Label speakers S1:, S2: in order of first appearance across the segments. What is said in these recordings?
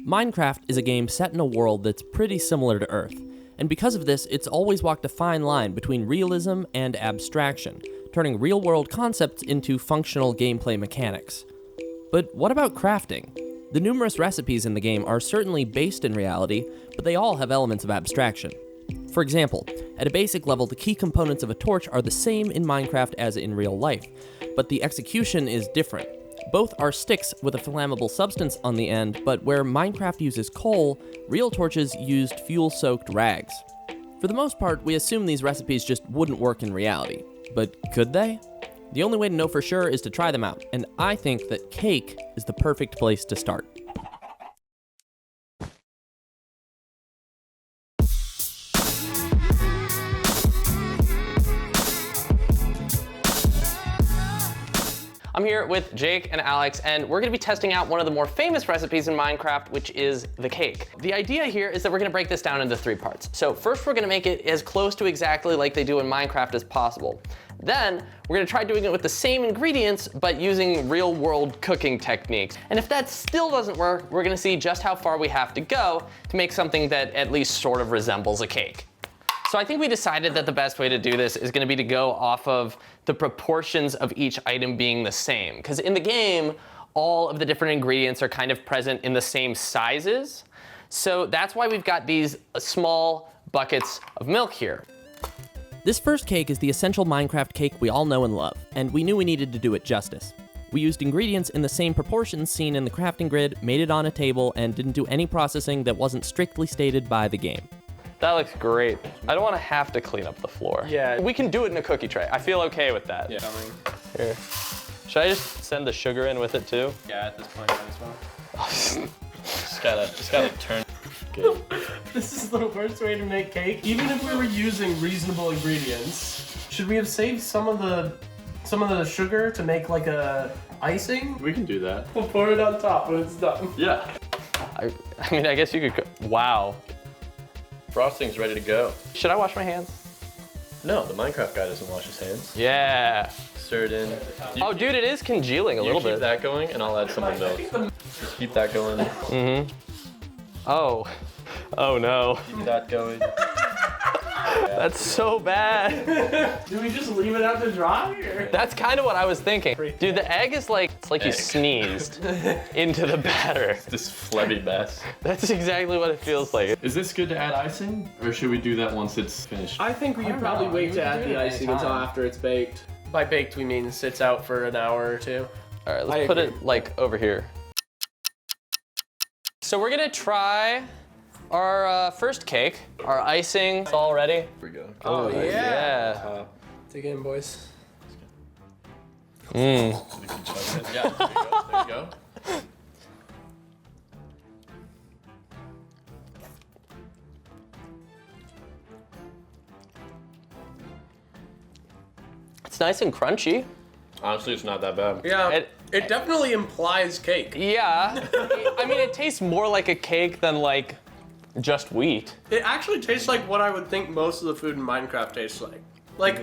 S1: Minecraft is a game set in a world that's pretty similar to Earth, and because of this, it's always walked a fine line between realism and abstraction, turning real-world concepts into functional gameplay mechanics. But what about crafting? The numerous recipes in the game are certainly based in reality, but they all have elements of abstraction. For example, at a basic level, the key components of a torch are the same in Minecraft as in real life, but the execution is different. Both are sticks with a flammable substance on the end, but where Minecraft uses coal, real torches used fuel-soaked rags. For the most part, we assume these recipes just wouldn't work in reality. But could they? The only way to know for sure is to try them out, and I think that cake is the perfect place to start.
S2: I'm here with Jake and Alex, and we're gonna be testing out one of the more famous recipes in Minecraft, which is the cake. The idea here is that we're gonna break this down into 3 parts. So first, we're gonna make it as close to exactly like they do in Minecraft as possible. Then, we're gonna try doing it with the same ingredients, but using real-world cooking techniques. And if that still doesn't work, we're gonna see just how far we have to go to make something that at least sort of resembles a cake. So I think we decided that the best way to do this is gonna be to go off of the proportions of each item being the same. Because in the game, all of the different ingredients are kind of present in the same sizes. So that's why we've got these small buckets of milk here.
S1: This first cake is the essential Minecraft cake we all know and love, and we knew we needed to do it justice. We used ingredients in the same proportions seen in the crafting grid, made it on a table, and didn't do any processing that wasn't strictly stated by the game.
S2: That looks great. I don't want to have to clean up the floor. Yeah. We can do it in a cookie tray. I feel okay with that.
S3: Yeah.
S2: Here. Should I just send the sugar in with it too?
S3: Yeah, at this point, might as well. just gotta turn. Good.
S4: This is the worst way to make cake. Even if we were using reasonable ingredients, should we have saved some of the sugar to make like a icing?
S3: We can do that.
S4: We'll pour it on top when it's done.
S3: Yeah.
S2: I mean, I guess you could. Wow.
S3: Frosting's ready to go.
S2: Should I wash my hands?
S3: No, the Minecraft guy doesn't wash his hands.
S2: Yeah.
S3: Stir it in.
S2: Oh, dude, it is congealing a little bit.
S3: Keep that going, and I'll add some of milk. Just keep that going.
S2: Mm-hmm. Oh. Oh no.
S3: Keep that going.
S2: That's so bad.
S4: Do we just leave it out to dry? Or?
S2: That's kind of what I was thinking. Dude, the egg is like, it's like
S3: Egg.
S2: you sneezed into the batter.
S3: This flabby mess.
S2: That's exactly what it feels like.
S3: Is this good to add icing, or should we do that once it's finished?
S4: I think we could probably wait to add the icing until after it's baked. By baked, we mean sits out for an hour or 2.
S2: All right, let's put it like over here. So we're gonna try our first cake. Our icing, it's all ready.
S3: Here we go.
S4: Oh,
S2: Yeah.
S4: yeah. Dig in, boys.
S2: Mmm.
S3: Yeah, there you go. There you go.
S2: It's nice and crunchy.
S3: Honestly, it's not that bad.
S4: Yeah, it definitely implies cake.
S2: Yeah. I mean, it tastes more like a cake than like just wheat.
S4: It actually tastes like what I would think most of the food in Minecraft tastes like. Like,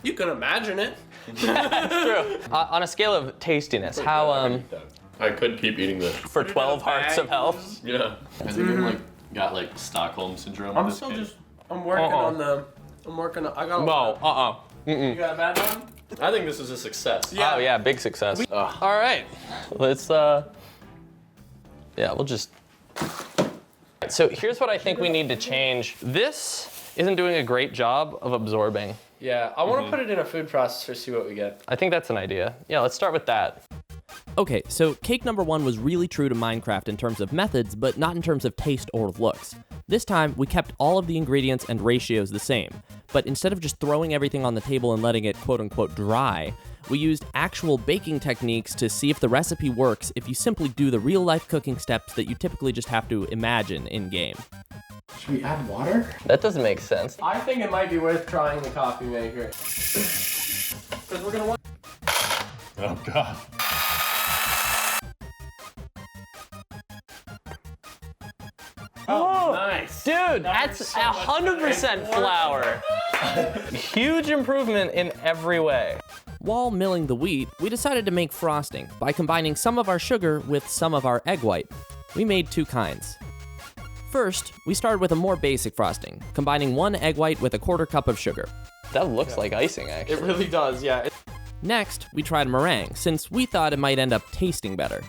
S4: you can imagine it.
S2: That's true. On a scale of tastiness, how
S3: I could keep eating this.
S2: for 12 hearts of health?
S3: Yeah. I think I'm like got like Stockholm syndrome.
S4: I'm
S3: with this
S4: still
S3: cake.
S4: just, I'm working on the, I got
S2: No,
S4: You got a bad one?
S3: I think this is a success.
S4: Yeah.
S2: Oh yeah, big success. All right, let's yeah, we'll just. So here's what I think we need to change. This isn't doing a great job of absorbing.
S4: Yeah, I want to put it in a food processor, see what we get.
S2: I think that's an idea. Yeah, let's start with that.
S1: Okay, so cake number 1 was really true to Minecraft in terms of methods, but not in terms of taste or looks. This time, we kept all of the ingredients and ratios the same, but instead of just throwing everything on the table and letting it quote-unquote dry, we used actual baking techniques to see if the recipe works if you simply do the real-life cooking steps that you typically just have to imagine in-game.
S4: Should we add water?
S2: That doesn't make sense.
S4: I think it might be worth trying the coffee maker. Because we're gonna want.
S3: Oh god.
S4: Oh, nice.
S2: Dude, that's 100% flour. Huge improvement in every way.
S1: While milling the wheat, we decided to make frosting by combining some of our sugar with some of our egg white. We made two kinds. First, we started with a more basic frosting, combining 1 egg white with a 1/4 cup of sugar.
S2: That looks like icing, actually.
S3: It really does, yeah.
S1: Next, we tried meringue, since we thought it might end up tasting better.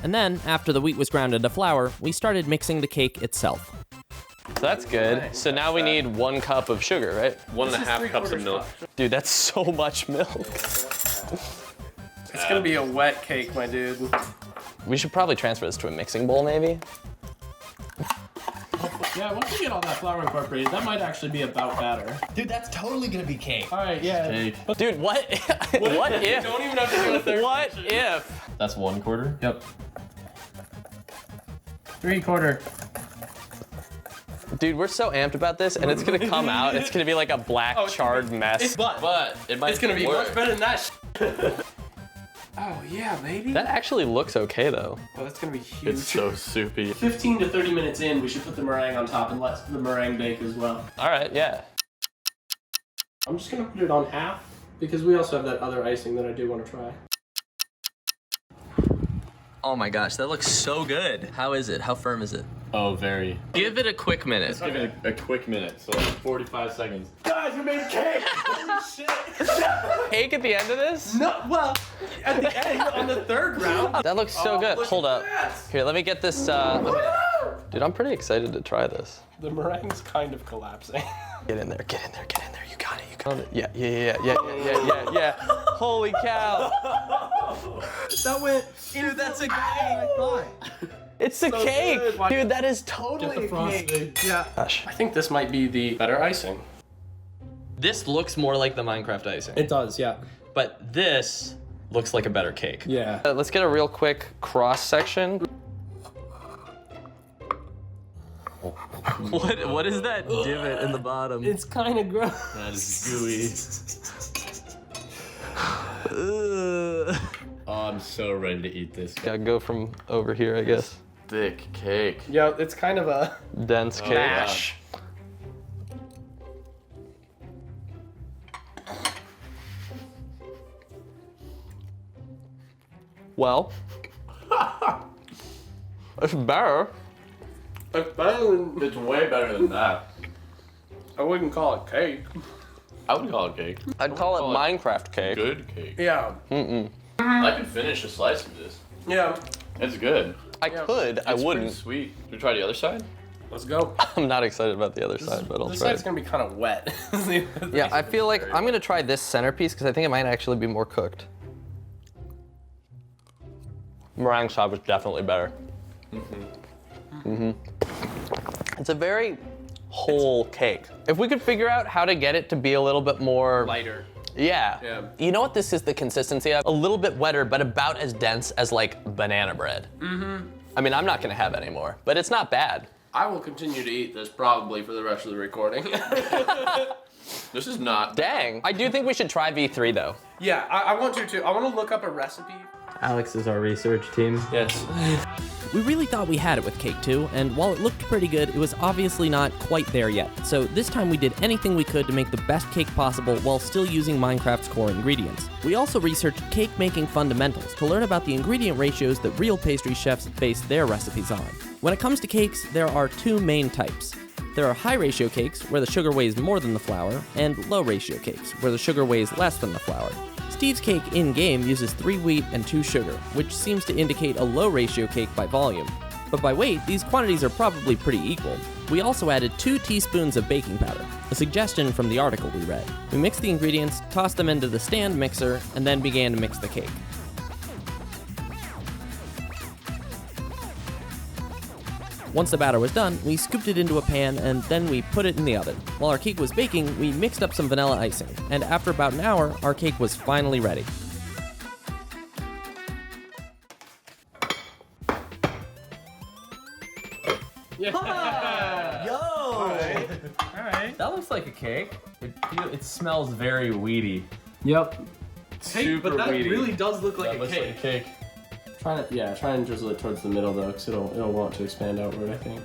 S1: And then, after the wheat was ground into flour, we started mixing the cake itself.
S2: So that's good. So now we need 1 cup of sugar, right?
S3: 1.5 cups of milk.
S2: Dude, that's so much milk.
S4: It's gonna be a wet cake, my dude.
S2: We should probably transfer this to a mixing bowl, maybe.
S4: Yeah, once we get all that flour incorporated, that might actually be about batter.
S3: Dude, that's totally gonna be cake.
S4: All right, yeah.
S3: Cake.
S2: Dude, what? What if?
S4: Don't even have to do a third.
S2: What if?
S3: That's 1/4?
S4: Yep. 3/4.
S2: Dude, we're so amped about this, and it's gonna come out. It's gonna be like a black charred mess.
S3: But it might
S4: It's gonna be
S3: work.
S4: much better than that. Oh yeah, baby.
S2: That actually looks okay, though.
S4: Oh, that's gonna be huge.
S3: It's so soupy.
S4: 15 to 30 minutes in, we should put the meringue on top and let the meringue bake as well.
S2: All right, yeah.
S4: I'm just gonna put it on half because we also have that other icing that I do want to try.
S2: Oh my gosh, that looks so good. How is it? How firm is it?
S3: Oh, very.
S2: Give it a quick minute.
S3: Give it a quick minute, so like 45 seconds.
S4: Guys, we made cake! Holy shit!
S2: Cake at the end of this?
S4: No, well, at the end, on the third round.
S2: That looks so good.
S4: look
S2: Hold
S4: at
S2: up.
S4: that.
S2: Here, let me get this. Dude, I'm pretty excited to try this.
S4: The meringue's kind of collapsing.
S2: Get in there, get in there, get in there. You got it, you got it. Yeah. Holy cow.
S4: That went.
S2: Dude, that's a cake. It's a cake.
S4: good.
S2: Dude, that is
S4: Get
S2: totally
S4: the
S2: a cake.
S4: frosting. Yeah.
S2: Gosh.
S4: I think this might be the better icing.
S2: This looks more like the Minecraft icing.
S4: It does, yeah.
S2: But this looks like a better cake.
S4: Yeah.
S2: Let's get a real quick cross section. What is that divot in the bottom?
S4: It's kind of gross.
S3: That is gooey. Oh, I'm so ready to eat this.
S2: Gotta go from over here, I guess.
S3: Thick cake.
S4: Yeah, it's kind of a
S2: Dense cake.
S4: mash.
S2: Well, it's better.
S4: It's better than.
S3: It's way better than that.
S4: I wouldn't call it cake.
S3: I would call it cake.
S2: I'd call it
S3: call it
S2: Minecraft cake.
S3: Good cake.
S4: Yeah.
S3: I could finish a slice of this.
S4: Yeah.
S3: It's good.
S2: I could, I
S3: It's pretty
S2: wouldn't.
S3: sweet. Should we try the other side?
S4: Let's go.
S2: I'm not excited about the other side, but I'll
S4: This
S2: try
S4: side's
S2: it.
S4: gonna be kind of wet.
S2: Yeah, I feel like I'm gonna try this centerpiece because I think it might actually be more cooked. Meringue side was definitely better. It's a very whole cake. If we could figure out how to get it to be a little bit more
S4: lighter.
S2: Yeah.
S4: Yeah.
S2: You know what this is the consistency of? A little bit wetter, but about as dense as like banana bread. I mean, I'm not gonna have any more, but it's not bad.
S4: I will continue to eat this probably for the rest of the recording.
S3: This is not.
S2: Dang. I do think we should try V3 though.
S4: Yeah, I want you to. I want to look up a recipe.
S5: Alex is our research team.
S3: Yes.
S1: We really thought we had it with Cake 2, and while it looked pretty good, it was obviously not quite there yet. So this time we did anything we could to make the best cake possible while still using Minecraft's core ingredients. We also researched cake making fundamentals to learn about the ingredient ratios that real pastry chefs base their recipes on. When it comes to cakes, there are two main types. There are high ratio cakes, where the sugar weighs more than the flour, and low ratio cakes, where the sugar weighs less than the flour. Steve's cake in-game uses 3 wheat and 2 sugar, which seems to indicate a low ratio cake by volume. But by weight, these quantities are probably pretty equal. We also added 2 teaspoons of baking powder, a suggestion from the article we read. We mixed the ingredients, tossed them into the stand mixer, and then began to mix the cake. Once the batter was done, we scooped it into a pan and then we put it in the oven. While our cake was baking, we mixed up some vanilla icing, and after about an hour, our cake was finally ready.
S5: That looks like a cake. It smells very weedy.
S4: Yep.
S3: Super
S4: but that
S3: weedy.
S4: really does look like
S3: That
S4: a
S3: looks
S4: cake.
S3: like a cake.
S4: Try and drizzle it towards the middle though, because it'll want to expand outward, I think.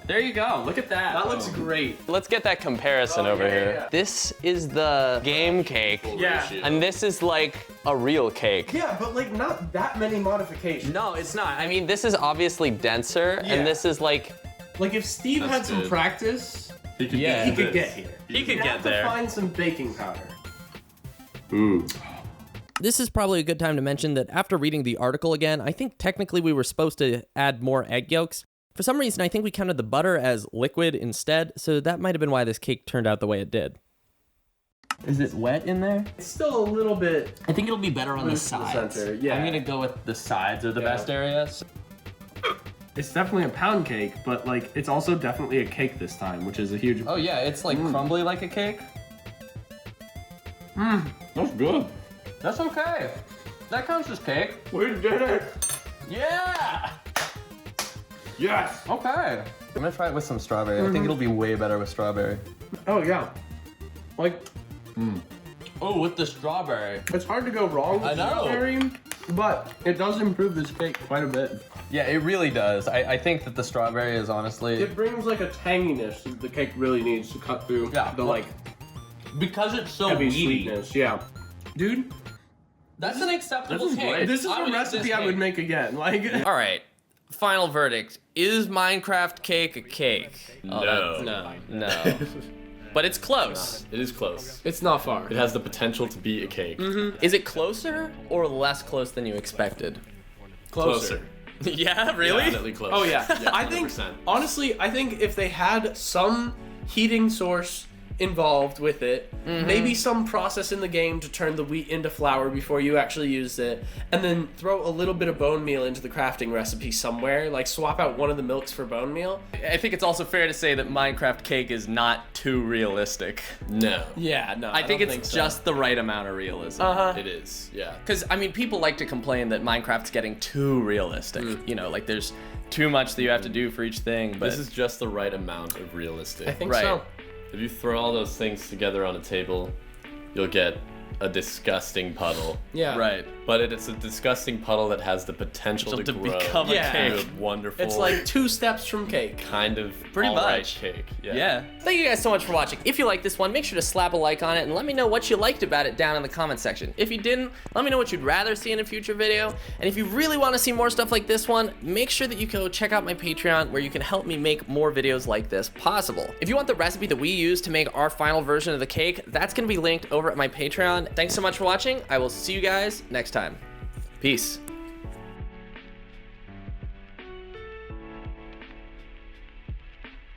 S5: There you go. Look at that.
S4: That looks great.
S2: Let's get that comparison over here.
S4: Yeah.
S2: This is the game cake,
S4: Yeah.
S2: and this is like a real cake.
S4: Yeah, but like not that many modifications.
S2: No, it's not. I mean, this is obviously denser,
S4: Yeah.
S2: and this is like,
S4: Like if Steve
S3: That's
S4: had some
S3: good.
S4: practice,
S3: He could,
S4: he could get here.
S3: He could
S4: You'd
S3: get
S4: have to
S3: there.
S4: find some baking powder.
S1: This is probably a good time to mention that after reading the article again, I think technically we were supposed to add more egg yolks. For some reason, I think we counted the butter as liquid instead, so that might have been why this cake turned out the way it did. Is it wet in there?
S4: It's still a little bit.
S5: I think it'll be better on the
S4: Loose in the
S5: sides.
S4: center, yeah.
S5: I'm gonna go with the sides are the best areas.
S4: It's definitely a pound cake, but like it's also definitely a cake this time, which is a huge.
S5: Oh yeah, it's like crumbly like a cake.
S3: That's good.
S5: That's okay. That counts as cake.
S4: We did it!
S5: Yeah.
S3: Yes.
S5: Okay. I'm gonna try it with some strawberry. I think it'll be way better with strawberry.
S4: Oh yeah. Like
S5: Oh, with the strawberry.
S4: it's hard to go wrong with
S5: I know.
S4: strawberry, but it does improve this cake quite a bit.
S5: Yeah, it really does. I think that the strawberry is honestly
S4: It brings like a tanginess that the cake really needs to cut through the like
S5: because it's so
S4: heavy
S5: weedy.
S4: sweetness. Yeah, dude,
S5: That's an acceptable
S3: This is
S5: cake.
S3: great.
S4: this is
S5: I
S4: a
S5: would eat
S4: recipe
S5: this
S4: I would
S5: cake.
S4: make again. Like,
S1: All right, final verdict. Is Minecraft cake a cake?
S3: No.
S2: no. But it's close.
S3: It is close.
S4: it's not far.
S3: It has the potential to be a cake.
S2: Is it closer or less close than you expected?
S3: Closer.
S2: Yeah, really?
S3: Definitely closer.
S4: Oh yeah, I
S3: 100%.
S4: think honestly, I think if they had some heating source involved with it, maybe some process in the game to turn the wheat into flour before you actually use it, and then throw a little bit of bone meal into the crafting recipe somewhere, like swap out one of the milks for bone meal.
S2: I think it's also fair to say that Minecraft cake is not too realistic.
S3: No.
S4: Yeah, no,
S2: I think
S4: don't
S2: it's
S4: so.
S2: just the right amount of realism.
S3: It is. Yeah.
S2: Because, I mean, people like to complain that Minecraft's getting too realistic. You know, like there's too much that you have to do for each thing, but
S3: This is just the right amount of realistic.
S4: I think
S2: Right.
S4: so.
S3: If you throw all those things together on a table, you'll get a disgusting puddle.
S4: Yeah,
S2: right.
S3: But it's a disgusting puddle that has the potential to
S2: To
S3: grow
S2: become a
S4: Yeah.
S3: into
S2: cake.
S3: a wonderful,
S4: It's like 2 steps from cake.
S3: kind of
S2: Pretty
S3: alright
S2: much.
S3: cake.
S2: Yeah. Thank you guys so much for watching. If you like this one, make sure to slap a like on it and let me know what you liked about it down in the comment section. If you didn't, let me know what you'd rather see in a future video. And if you really want to see more stuff like this one, make sure that you go check out my Patreon where you can help me make more videos like this possible. If you want the recipe that we use to make our final version of the cake, that's going to be linked over at my Patreon. Thanks so much for watching. I will see you guys next time. Peace.